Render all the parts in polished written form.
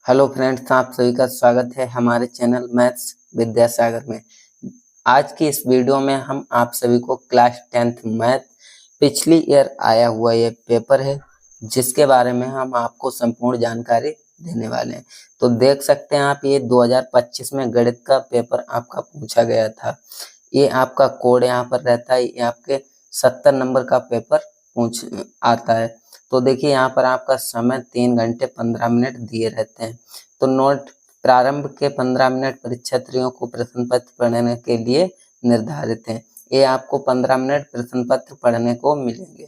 Hello friends, आप सभी का स्वागत है हमारे चैनल मैथ्स विद्यासागर में। आज की इस वीडियो में हम आप सभी को क्लास 10th मैथ पिछली ईयर आया हुआ ये पेपर है, जिसके बारे में हम आपको संपूर्ण जानकारी देने वाले हैं। तो देख सकते हैं आप, ये 2025 में गणित का पेपर आपका पूछा गया था। ये आपका कोड यहाँ पर रहता है, ये आपके 70 नंबर का पेपर पूछ आता है। तो देखिए यहाँ पर आपका समय 3 घंटे 15 मिनट दिए रहते हैं। तो नोट प्रारंभ के 15 मिनट परीक्षार्थियों को प्रश्न पत्र पढ़ने के लिए निर्धारित हैं। ये आपको 15 मिनट प्रश्न पत्र पढ़ने को मिलेंगे।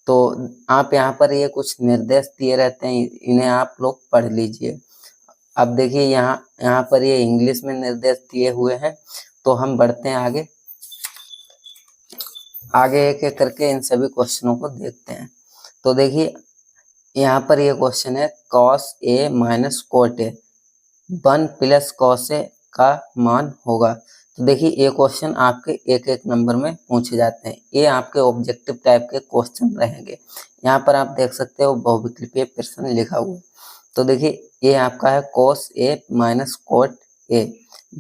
तो आप यहाँ पर ये कुछ निर्देश दिए रहते हैं, इन्हें आप लोग पढ़ लीजिए। अब देखिए यहाँ पर ये इंग्लिश में निर्देश दिए हुए हैं। तो हम बढ़ते हैं आगे एक एक करके इन सभी क्वेश्चनों को देखते हैं। तो देखिए यहाँ पर ये क्वेश्चन है, cos a minus cot A 1 plus cos a का मान होगा। तो देखिए ये क्वेश्चन आपके एक एक नंबर में पूछे जाते हैं। ये आपके ऑब्जेक्टिव टाइप के क्वेश्चन रहेंगे। यहाँ पर आप देख सकते हो बहुविकल्पीय प्रश्न लिखा हुआ है। तो देखिए ये आपका है cos a minus cot A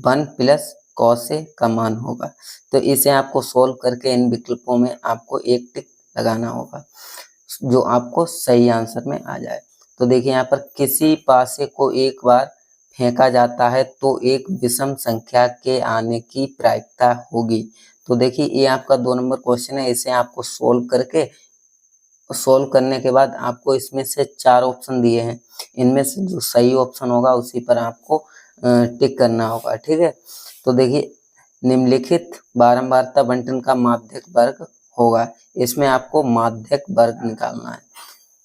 1 plus cos a का मान होगा। तो इसे आपको सोल्व करके इन विकल्पों में आपको एक टिक लगाना होगा जो आपको सही आंसर में आ जाए। तो देखिए यहाँ पर किसी पासे को एक बार फेंका जाता है तो एक विषम संख्या के आने की प्रायिकता होगी। तो देखिए ये आपका 2 नंबर क्वेश्चन है। इसे आपको सोल्व करने के बाद आपको इसमें से 4 ऑप्शन दिए हैं। इनमें से जो सही ऑप्शन होगा उसी पर आपको टिक करना होगा, ठीक है। तो देखिए निम्नलिखित बारंबारता बंटन का माध्यक वर्ग होगा। इसमें आपको माध्यक वर्ग निकालना है।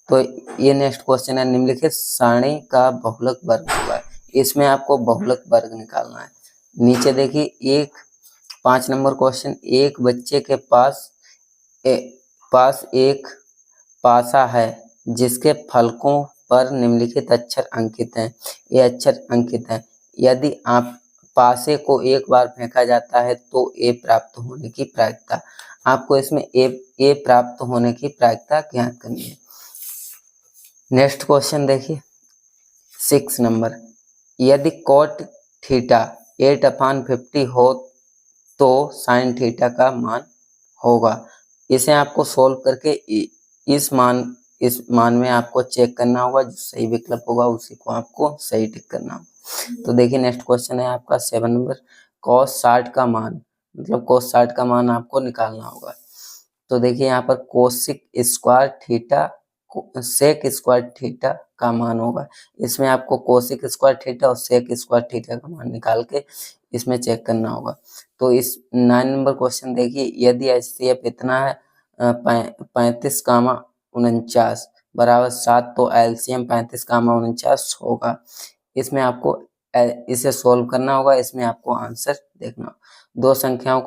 तो ये नेक्स्ट क्वेश्चन है, निम्नलिखित सारणी का बहुलक वर्ग होगा। इसमें आपको बहुलक वर्ग निकालना है। नीचे देखिए 5 नंबर क्वेश्चन, एक बच्चे के पास एक पासा है जिसके फलकों पर निम्नलिखित अक्षर अंकित हैं। ये अक्षर अंकित हैं। यदि आप पासे को एक बार फेंका जाता है तो ए प्राप्त होने की प्रायिकता, आपको इसमें ए प्राप्त होने की प्रायिकता ज्ञात करनी है। नेक्स्ट क्वेश्चन देखिए 6 नंबर, यदि कोट थीटा 8/50 हो तो साइन थीटा का मान होगा। इसे आपको सोल्व करके इस मान में आपको चेक करना होगा। जो सही विकल्प होगा उसी को आपको सही टिक करना होगा। तो देखिए नेक्स्ट क्वेश्चन है आपका 7 नंबर, cos 60 का मान, मतलब cos 60 का मान आपको निकालना होगा। तो देखिए यहाँ पर cosec square theta sec square theta का मान होगा। इसमें आपको कोसिक स्क्वायर थीटा और सेक स्क्वायर थीटा का मान निकाल के इसमें चेक करना होगा। तो इस 9 नंबर क्वेश्चन देखिए, यदि HCF इतना है 35, बराबर 7 तो LCM 35, होगा। इसमें आपको इसे सोल्व करना होगा। इसमें आपको आंसर देखना, दो संख्याओं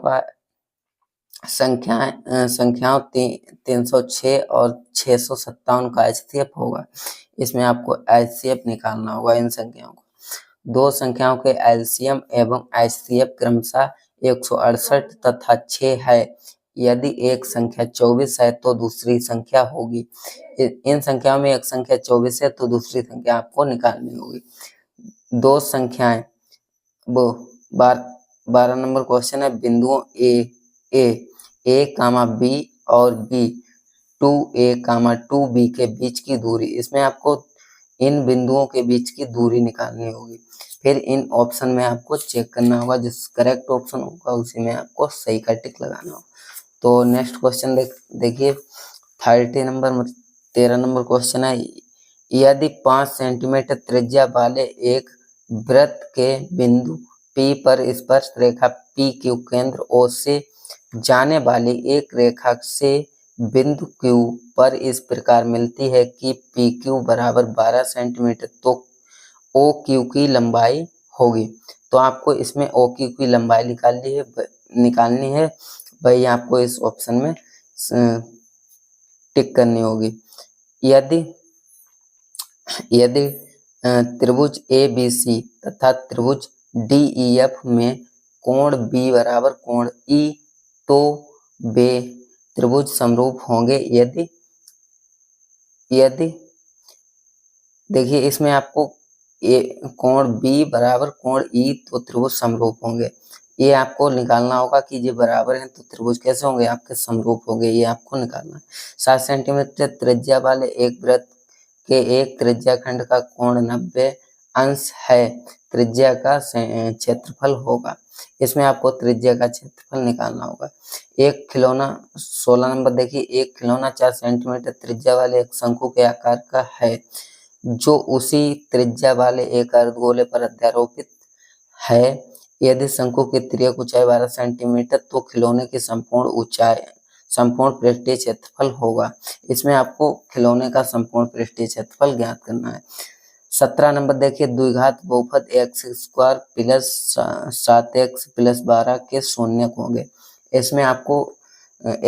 306 और 657 का HCF होगा। इसमें आपको HCF निकालना होगा इन संख्याओं को। दो संख्याओं के LCM एवं HCF क्रमशः 168 तथा 6 है। यदि एक संख्या 24 है तो दूसरी संख्या होगी। इन संख्याओं में एक संख्या 24 है तो दूसरी संख्या आपको निकालनी होगी। दो संख्याएं, वो 12 नंबर क्वेश्चन है, बिंदुओं ए कामा बी और बी 2a कामा 2b के बीच की दूरी। इसमें आपको इन बिंदुओं के बीच की दूरी निकालनी होगी। फिर इन ऑप्शन में आपको चेक करना होगा, जिस करेक्ट ऑप्शन होगा उसी में आपको सही का टिक लगाना होगा। तो नेक्स्ट क्वेश्चन देखिए 13 नंबर क्वेश्चन है, यदि 5 सेंटीमीटर त्रिज्या वाले एक वृत्त के बिंदु P पर स्पर्श रेखा P Q केंद्र O से जाने वाली एक रेखा से बिंदु Q पर इस प्रकार मिलती है कि PQ बराबर 12 सेंटीमीटर, तो OQ की लंबाई होगी। तो आपको इसमें OQ की लंबाई निकालनी है भाई, आपको इस ऑप्शन में टिक करनी होगी। यदि त्रिभुज ABC तथा त्रिभुज DEF में कोण B बराबर कोण E, तो वे त्रिभुज समरूप होंगे। यदि देखिए इसमें आपको कोण बी बराबर कोण ई तो त्रिभुज समरूप होंगे। ये आपको निकालना होगा कि ये बराबर हैं तो त्रिभुज कैसे होंगे, आपके समरूप होंगे, ये आपको निकालना है। 7 सेंटीमीटर त्रिज्या वाले एक वृत्त के एक त्रिज्या खंड का कोण 90 अंश है, त्रिज्या का क्षेत्रफल होगा। इसमें आपको त्रिज्या का क्षेत्रफल निकालना होगा। एक खिलौना 16 नंबर देखिए, एक खिलौना 4 सेंटीमीटर त्रिज्या वाले एक शंकु के आकार का है, जो उसी त्रिज्या वाले एक अर्धगोले पर अध्यारोपित है। यदि शंकु की तिर्यक ऊंचाई 12 सेंटीमीटर तो खिलौने की संपूर्ण पृष्ठीय क्षेत्रफल होगा। इसमें आपको खिलौने का संपूर्ण पृष्ठीय क्षेत्रफल ज्ञात करना है। 17 नंबर देखिए, द्विघात बहुपद x square plus 7x plus 12 के शून्यक होंगे। इसमें आपको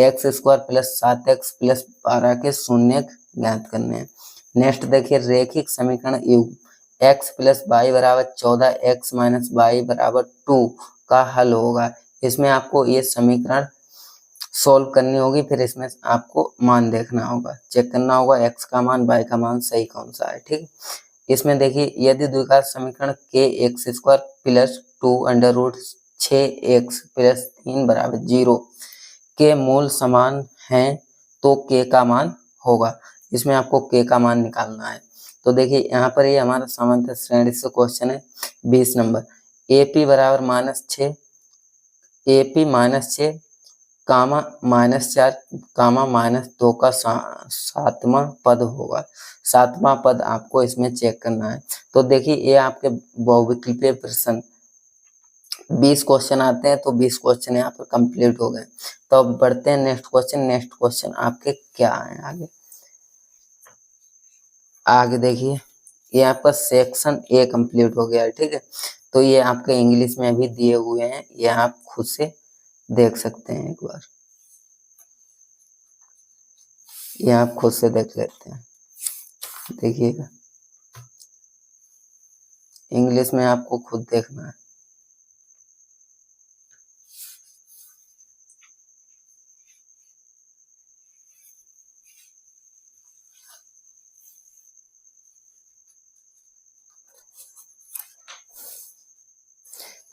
x square plus 7x plus 12 के शून्यक ज्ञात करने हैं। नेक्स्ट देखिए, रेखिक समीकरण युग्म x प्लस वाई बराबर 14 x माइनस वाई बराबर 2 का हल होगा। इसमें आपको ये समीकरण सोल्व करनी होगी, फिर इसमें आपको मान देखना होगा, चेक करना होगा x का मान y का मान सही कौन सा है। ठीक, इसमें देखिए, यदि द्विघात समीकरण k x square plus 2 under root 6x plus 3 बराबर 0 के मूल समान हैं तो k का मान होगा। इसमें आपको k का मान निकालना है। तो देखिए यहाँ पर ये हमारा समांतर श्रेणी से क्वेश्चन है 20 नंबर। AP बराबर -6, AP -6 कामा -4 कामा -2 का 7वां पद होगा। 7वां पद आपको इसमें चेक करना है। तो देखिए ये आपके बहुविकल्पीय प्रश्न 20 क्वेश्चन आते हैं, तो 20 क्वेश्चन यहाँ पर कंप्लीट हो गए। तो अब बढ़ते हैं नेक्स्ट क्वेश्चन। नेक्स्ट क्वेश्चन आपके क्या है आगे देखिए, ये आपका सेक्शन ए कंप्लीट हो गया है। ठीक है, तो ये आपके इंग्लिश में भी दिए हुए हैं, ये आप खुद से देख सकते हैं एक बार, ये आप खुद से देख लेते हैं। देखिएगा, इंग्लिश में आपको खुद देखना है।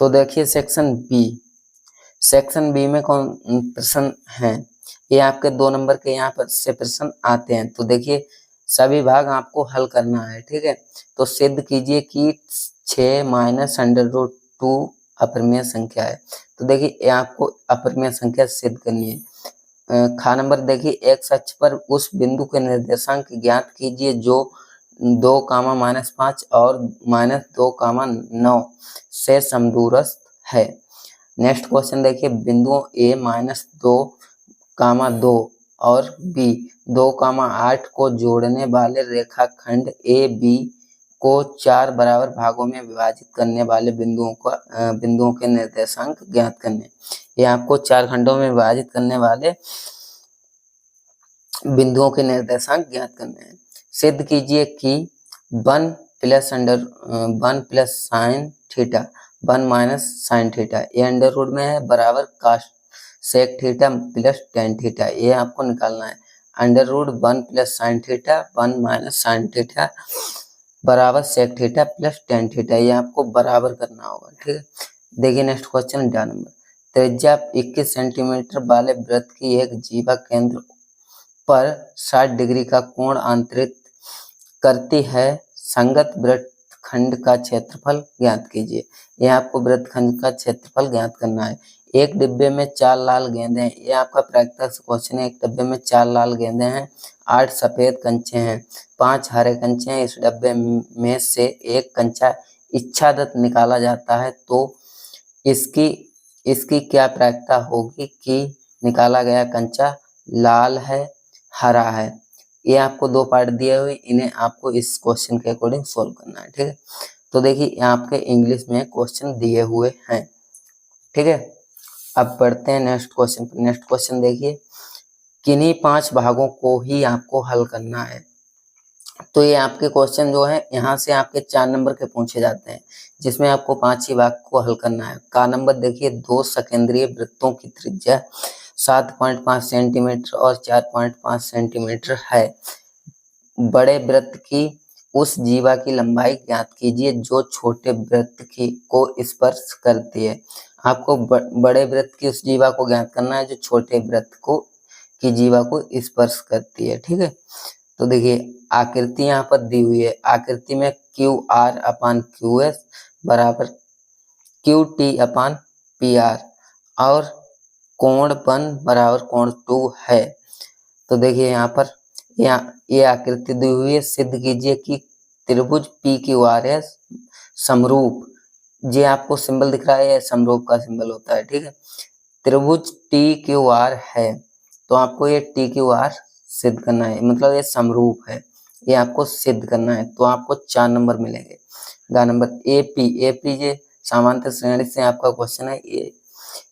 तो देखिए सेक्शन बी, सेक्शन बी में कौन प्रश्न हैं, ये आपके 2 नंबर के यहाँ पर से प्रश्न आते हैं। तो देखिए सभी भाग आपको हल करना है। ठीक है, तो सिद्ध कीजिए कि 6 माइनस अंडर रूट 2 अपरिमेय संख्या है। तो देखिए ये आपको अपरिमेय संख्या सिद्ध करनी है। खा नंबर देखिए, एक्स अक्ष पर उस बिंदु के निर्देशांक ज्ञात कीजिए जो 2, -5 और -2, 9 से समदूरस्थ है। नेक्स्ट क्वेश्चन देखिए, बिंदुओं A -2, 2 और B 2, 8 को जोड़ने वाले रेखाखंड AB को 4 बराबर भागों में विभाजित करने वाले बिंदुओं के निर्देशांक ज्ञात करने। ये आपको 4 खंडों में विभाजित करने वाले बिंदुओं के निर्देशांक ज्ञात करने हैं। सिद्ध कीजिए कि 1 plus sine theta 1 minus sine theta ये अंडर रूट में है बराबर कास्ट sec theta plus tan theta, ये आपको निकालना है। Under root 1 plus sine theta 1 minus sine theta बराबर sec theta plus tan theta, ये आपको बराबर करना होगा। ठीक है, देखिए नेक्स्ट क्वेश्चन ड नंबर, त्रिज्या 21 सेंटीमीटर वाले वृत्त की एक जीवा केंद्र पर 60 डिग्री का कोण आंतरित करती है, संगत वृत्तखंड का क्षेत्रफल ज्ञात कीजिए। यह आपको वृत्तखंड का क्षेत्रफल ज्ञात करना है। एक डिब्बे में 4 लाल गेंदे हैं, ये आपका प्रैक्टिस क्वेश्चन है। एक डिब्बे में 4 लाल गेंदे हैं, 8 सफेद कंचे हैं, 5 हरे कंचे हैं। इस डिब्बे में से एक कंचा इच्छादत्त निकाला जाता है तो इसकी क्या प्रायिकता होगी कि निकाला गया कंचा लाल है, हरा है। ये आपको 2 पार्ट दिए हुए, इन्हें आपको इस क्वेश्चन के अकॉर्डिंग सोल्व करना है। ठीक है, तो देखिए आपके इंग्लिश में क्वेश्चन दिए हुए हैं। ठीक है, अब बढ़ते हैं नेक्स्ट क्वेश्चन पर। नेक्स्ट क्वेश्चन देखिए, किन्हीं 5 भागों को ही आपको हल करना है। तो ये आपके क्वेश्चन जो है यहाँ से आपके 4 नंबर के पूछे जाते हैं, जिसमें आपको 5 ही भाग को हल करना है। का नंबर देखिए, 2 सकेंद्रीय वृत्तों की त्रिज्या 7.5 सेंटीमीटर और 4.5 सेंटीमीटर है। बड़े वृत्त की उस जीवा की लंबाई ज्ञात कीजिए जो छोटे वृत्त की को स्पर्श करती है। आपको बड़े वृत्त की उस जीवा को ज्ञात करना है जो छोटे वृत्त को की जीवा को स्पर्श करती है। ठीक है, तो देखिए आकृति यहाँ पर दी हुई है। आकृति में Q R upon Q S बराबर Q T upon P R और कोण 1 बराबर कोण 2 है। तो देखिए यहाँ पर ये आकृति दी हुई है। सिद्ध कीजिए कि त्रिभुज पी क्यू आर एस समरूप, ये आपको सिंबल दिख रहा है, समरूप का सिंबल होता है। ठीक है, त्रिभुज टी क्यू आर है, तो आपको ये टी क्यू आर सिद्ध करना है, मतलब ये समरूप है, ये आपको सिद्ध करना है। तो आपको 4 नंबर मिलेंगे। गा नंबर एपी, एपी ये समांतर श्रेणी से आपका क्वेश्चन है। ये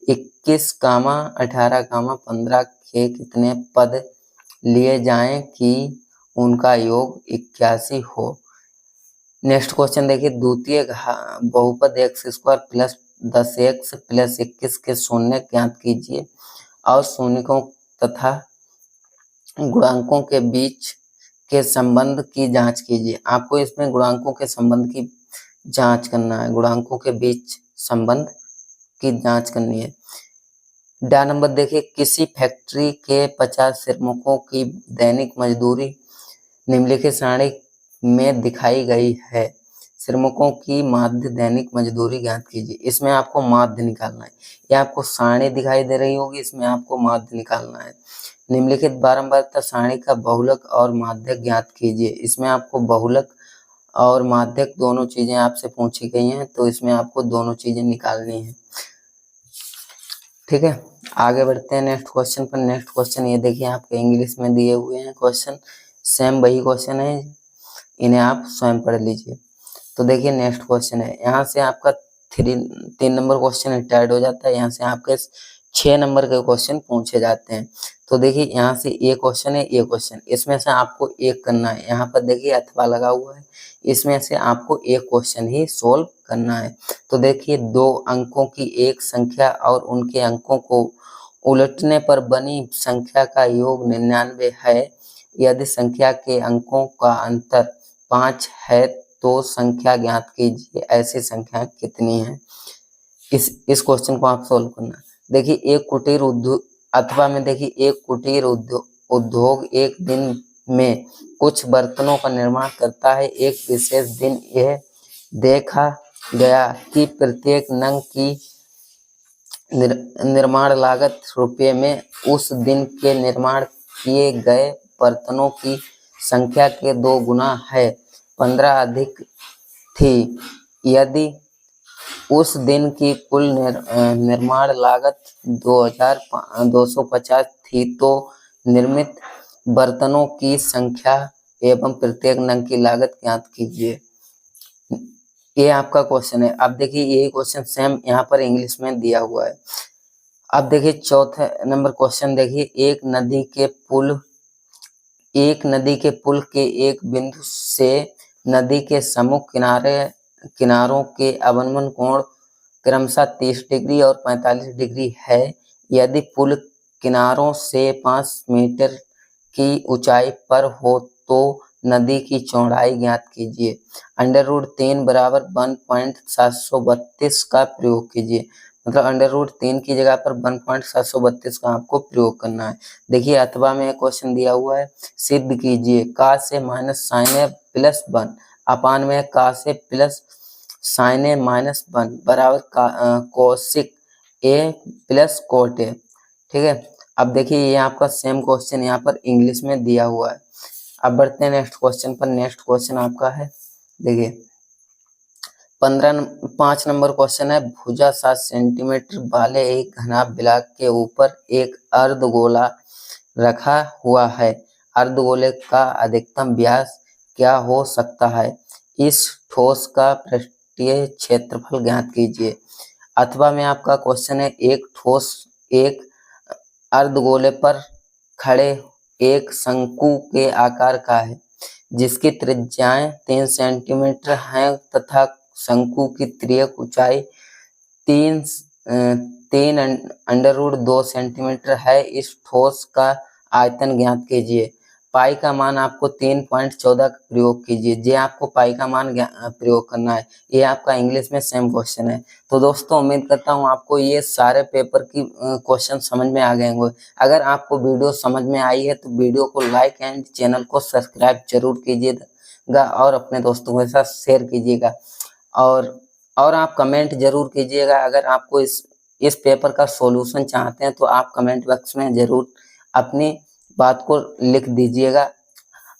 21, 18, 15 के कितने पद लिए जाएं कि उनका योग 81 हो। नेक्स्ट क्वेश्चन देखिए, द्वितीय बहुपद x square plus 10x plus 21 के शून्य ज्ञात कीजिए और शून्यकों तथा गुणांकों के बीच के संबंध की जांच कीजिए। आपको इसमें गुणांकों के संबंध की जांच करना है, गुणांकों के बीच संबंध की जांच करनी है। डा नंबर देखिए, किसी फैक्ट्री के 50 श्रमिकों की दैनिक मजदूरी निम्नलिखित सारणी में दिखाई गई है। श्रमिकों की माध्य दैनिक मजदूरी ज्ञात कीजिए। इसमें आपको माध्य निकालना है, या आपको सारणी दिखाई दे रही होगी, इसमें आपको माध्य निकालना है। निम्नलिखित बारंबारता सारणी का बहुलक और माध्यक ज्ञात कीजिए। इसमें आपको बहुलक और माध्यक दोनों चीजें आपसे पूछी गई हैं, तो इसमें आपको दोनों चीजें निकालनी है। ठीक है, आगे बढ़ते हैं नेक्स्ट क्वेश्चन पर। नेक्स्ट क्वेश्चन ये देखिए, आपके इंग्लिश में दिए हुए हैं क्वेश्चन, सेम वही क्वेश्चन है, इन्हें आप स्वयं पढ़ लीजिए। तो देखिए नेक्स्ट क्वेश्चन है, यहाँ से आपका 3 नंबर क्वेश्चन रिटायर्ड हो जाता है, यहाँ से आपके 6 नंबर के क्वेश्चन पूछे जाते हैं। तो देखिए यहाँ से ये क्वेश्चन है, ये क्वेश्चन, इसमें से आपको एक करना है। यहाँ पर देखिए अथवा लगा हुआ है, इसमें से आपको एक क्वेश्चन ही सोल्व करना है। तो देखिए 2 अंकों की एक संख्या और उनके अंकों को उलटने पर बनी संख्या का योग 99 है। यदि संख्या के अंकों का अंतर 5 है तो संख्या ज्ञात कीजिए। ऐसी संख्या कितनी है? इस क्वेश्चन को आप सोल्व करना। देखिए एक कुटीर उद्योग अथवा में देखिए एक कुटीर उद्योग एक दिन में कुछ बर्तनों का निर्माण करता है। एक विशेष दिन यह देखा गया कि प्रत्येक नंग की निर्माण लागत रुपये में उस दिन के निर्माण किए गए बर्तनों की संख्या के 2 गुना है, 15 अधिक थी। यदि उस दिन की कुल निर्माण लागत 2250 थी तो निर्मित बर्तनों की संख्या एवं प्रत्येक नंग की लागत ज्ञात कीजिए। ये आपका क्वेश्चन है। अब देखिए यही क्वेश्चन सेम यहाँ पर इंग्लिश में दिया हुआ है। अब देखिए चौथा नंबर क्वेश्चन देखिए, एक नदी के पुल के एक बिंदु से नदी के सम्मुख किनारों के अवनमन कोण क्रमशः 30 डिग्री और 45 डिग्री है। यदि पुल किनारों से 5 मीटर की ऊंचाई पर हो तो नदी की चौड़ाई ज्ञात कीजिए। √3 बराबर 1.732 का प्रयोग कीजिए। मतलब √3 की जगह पर 1.732 का आपको प्रयोग करना है। देखिए अथवा में क्वेश्चन दिया हुआ है, सिद्ध कीजिए का से माइनस साइन ए प्लस 1 अपान में का से प्लस साइन ए माइनस 1 बराबर cosec A plus cot A. ठीक है, अब देखिए ये आपका सेम क्वेश्चन यहाँ पर इंग्लिश में दिया हुआ है। अब बढ़ते हैं नेक्स्ट क्वेश्चन पर। नेक्स्ट क्वेश्चन आपका है देखिए 5 नंबर क्वेश्चन है, भुजा 7 सेंटीमीटर वाले एक घना ब्लॉक के ऊपर एक अर्धगोला रखा हुआ है। अर्धगोले का अधिकतम व्यास क्या हो सकता है? इस ठोस का पृष्ठीय क्षेत्रफल ज्ञात कीजिए। अथवा में आपका क्वेश्चन है, एक ठोस एक अर्धगोले पर खड़े एक शंकु के आकार का है जिसकी त्रिज्याएं 3 सेंटीमीटर है तथा शंकु की तिर्यक ऊंचाई 3 √2 सेंटीमीटर है। इस ठोस का आयतन ज्ञात कीजिए। पाई का मान आपको 3.14 का प्रयोग कीजिए। जे आपको पाई का मान प्रयोग करना है। ये आपका इंग्लिश में सेम क्वेश्चन है। तो दोस्तों उम्मीद करता हूँ आपको ये सारे पेपर की क्वेश्चन समझ में आ गए होंगे। अगर आपको वीडियो समझ में आई है तो वीडियो को लाइक एंड चैनल को सब्सक्राइब जरूर कीजिएगा और अपने दोस्तों के साथ शेयर कीजिएगा। और आप कमेंट जरूर कीजिएगा। अगर आपको इस पेपर का सॉल्यूशन चाहते हैं तो आप कमेंट बॉक्स में जरूर अपनी बात को लिख दीजिएगा।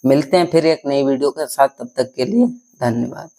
मिलते हैं फिर एक नई वीडियो के साथ, तब तक के लिए धन्यवाद।